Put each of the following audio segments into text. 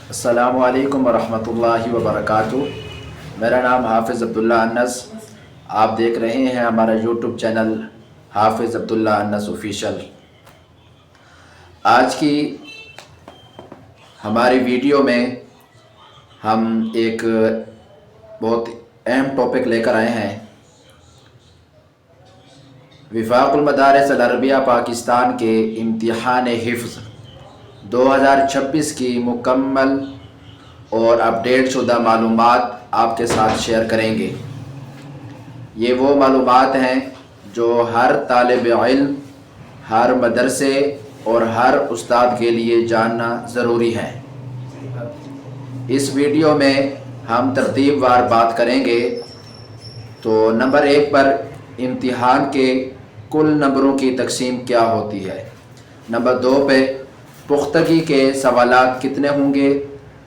السلام علیکم ورحمۃ اللہ وبرکاتہ۔ میرا نام حافظ عبداللہ انس۔ آپ دیکھ رہے ہیں ہمارا یوٹیوب چینل حافظ عبداللہ انس آفیشیل۔ آج کی ہماری ویڈیو میں ہم ایک بہت اہم ٹاپک لے کر آئے ہیں۔ وفاق المدارس العربیہ پاکستان کے امتحان حفظ 2026 کی مکمل اور اپڈیٹ شدہ معلومات آپ کے ساتھ شیئر کریں گے۔ یہ وہ معلومات ہیں جو ہر طالب علم، ہر مدرسے اور ہر استاد کے لیے جاننا ضروری ہے۔ اس ویڈیو میں ہم ترتیب وار بات کریں گے۔ تو نمبر 1 پر امتحان کے کل نمبروں کی تقسیم کیا ہوتی ہے۔ نمبر 2 پہ پختگی کے سوالات کتنے ہوں گے۔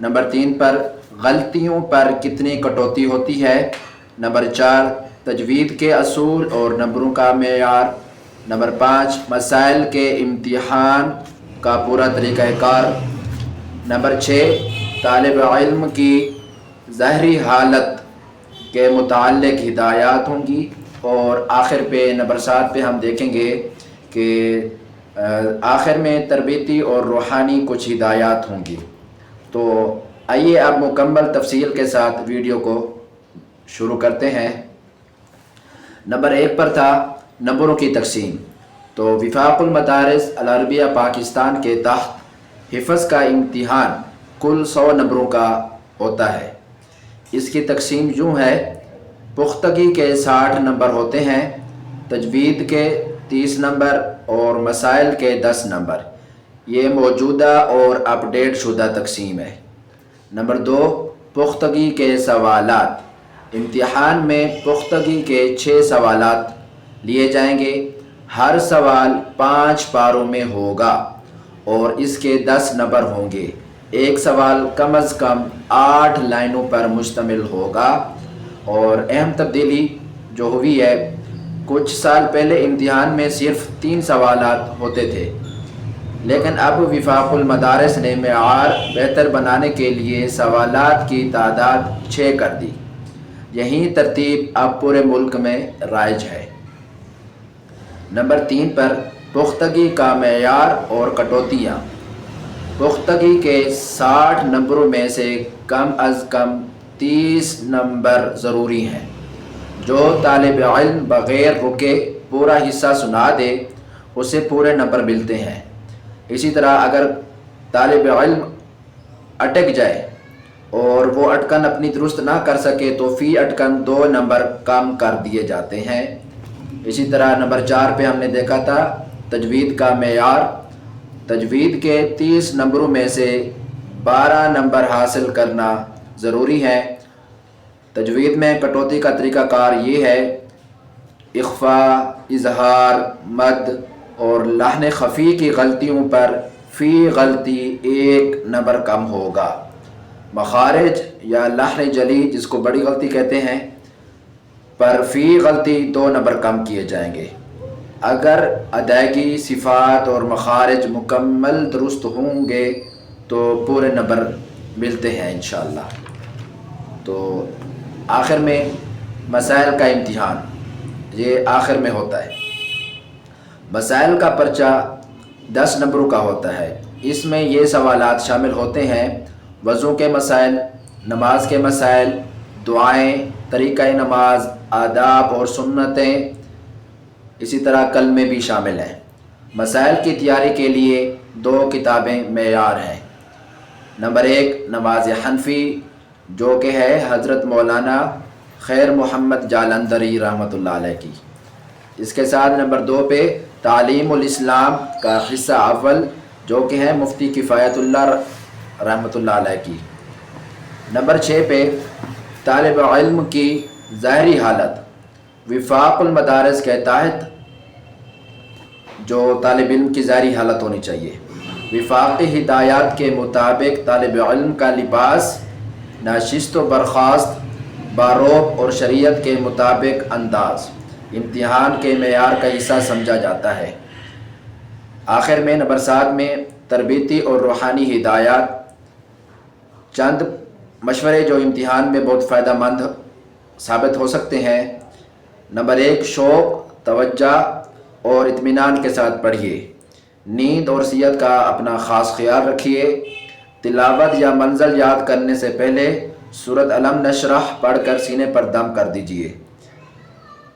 نمبر 3 پر غلطیوں پر کتنی کٹوتی ہوتی ہے۔ نمبر 4 تجوید کے اصول اور نمبروں کا معیار۔ نمبر 5 مسائل کے امتحان کا پورا طریقہ کار۔ نمبر 6 طالب علم کی ظاہری حالت کے متعلق ہدایات ہوں گی۔ اور آخر پہ نمبر 7 پہ ہم دیکھیں گے کہ آخر میں تربیتی اور روحانی کچھ ہدایات ہوں گی۔ تو آئیے اب مکمل تفصیل کے ساتھ ویڈیو کو شروع کرتے ہیں۔ نمبر 1 پر تھا نمبروں کی تقسیم۔ تو وفاق المدارس العربیہ پاکستان کے تحت حفظ کا امتحان کل 100 نمبروں کا ہوتا ہے۔ اس کی تقسیم یوں ہے: پختگی کے 60 نمبر ہوتے ہیں، تجوید کے 30 نمبر اور مسائل کے 10 نمبر۔ یہ موجودہ اور اپڈیٹ شدہ تقسیم ہے۔ نمبر 2 پختگی کے سوالات۔ امتحان میں پختگی کے 6 سوالات لیے جائیں گے۔ ہر سوال 5 پاروں میں ہوگا اور اس کے 10 نمبر ہوں گے۔ ایک سوال کم از کم 8 لائنوں پر مشتمل ہوگا۔ اور اہم تبدیلی جو ہوئی ہے، کچھ سال پہلے امتحان میں صرف 3 سوالات ہوتے تھے، لیکن اب وفاق المدارس نے معیار بہتر بنانے کے لیے سوالات کی تعداد 6 کر دی۔ یہی ترتیب اب پورے ملک میں رائج ہے۔ نمبر 3 پر پختگی کا معیار اور کٹوتیاں۔ پختگی کے 60 نمبروں میں سے کم از کم 30 نمبر ضروری ہیں۔ جو طالب علم بغیر رکے پورا حصہ سنا دے اسے پورے نمبر ملتے ہیں۔ اسی طرح اگر طالب علم اٹک جائے اور وہ اٹکن اپنی درست نہ کر سکے تو فی اٹکن 2 نمبر کم کر دیے جاتے ہیں۔ اسی طرح نمبر 4 پہ ہم نے دیکھا تھا تجوید کا معیار۔ تجوید کے 30 نمبروں میں سے 12 نمبر حاصل کرنا ضروری ہے۔ تجوید میں کٹوتی کا طریقہ کار یہ ہے: اخفاء، اظہار، مد اور لحن خفی کی غلطیوں پر فی غلطی 1 نمبر کم ہوگا۔ مخارج یا لحن جلی، جس کو بڑی غلطی کہتے ہیں، پر فی غلطی 2 نمبر کم کیے جائیں گے۔ اگر ادائیگی، صفات اور مخارج مکمل درست ہوں گے تو پورے نمبر ملتے ہیں انشاءاللہ۔ تو آخر میں مسائل کا امتحان، یہ آخر میں ہوتا ہے۔ مسائل کا پرچہ 10 نمبروں کا ہوتا ہے۔ اس میں یہ سوالات شامل ہوتے ہیں: وضو کے مسائل، نماز کے مسائل، دعائیں، طریقہ نماز، آداب اور سنتیں، اسی طرح کلمے بھی شامل ہیں۔ مسائل کی تیاری کے لیے 2 کتابیں معیار ہیں۔ نمبر 1 نماز حنفی، جو کہ ہے حضرت مولانا خیر محمد جالندری رحمۃ اللہ علیہ کی۔ اس کے ساتھ نمبر 2 پہ تعلیم الاسلام کا حصہ اول، جو کہ ہے مفتی کفایت اللہ رحمۃ اللہ علیہ کی۔ نمبر 6 پہ طالب علم کی ظاہری حالت۔ وفاق المدارس کے تحت جو طالب علم کی ظاہری حالت ہونی چاہیے: وفاقی ہدایات کے مطابق طالب علم کا لباس، ناشست و برخاست، باروب اور شریعت کے مطابق انداز امتحان کے معیار کا حصہ سمجھا جاتا ہے۔ آخر میں نمبر 7 میں تربیتی اور روحانی ہدایات چند مشورے جو امتحان میں بہت فائدہ مند ثابت ہو سکتے ہیں۔ نمبر 1، شوق، توجہ اور اطمینان کے ساتھ پڑھیے۔ نیند اور صحت کا اپنا خاص خیال رکھیے۔ تلاوت یا منزل یاد کرنے سے پہلے سورۃ الم نشرح پڑھ کر سینے پر دم کر دیجیے۔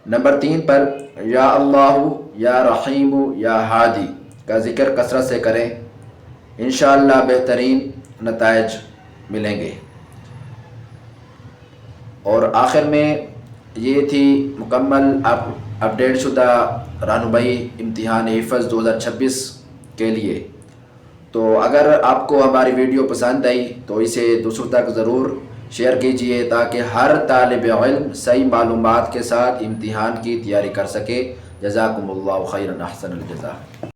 نمبر 3 پر یا اللہ، یا رحیم، یا ہادی کا ذکر کثرت سے کریں، انشاءاللہ بہترین نتائج ملیں گے۔ اور آخر میں یہ تھی مکمل اپڈیٹ شدہ رہنمائی امتحان حفظ 2026 کے لیے۔ تو اگر آپ کو ہماری ویڈیو پسند آئی تو اسے دوسروں تک ضرور شیئر کیجئے تاکہ ہر طالب علم صحیح معلومات کے ساتھ امتحان کی تیاری کر سکے۔ جزاکم اللہ خیرا، احسن الجزاء۔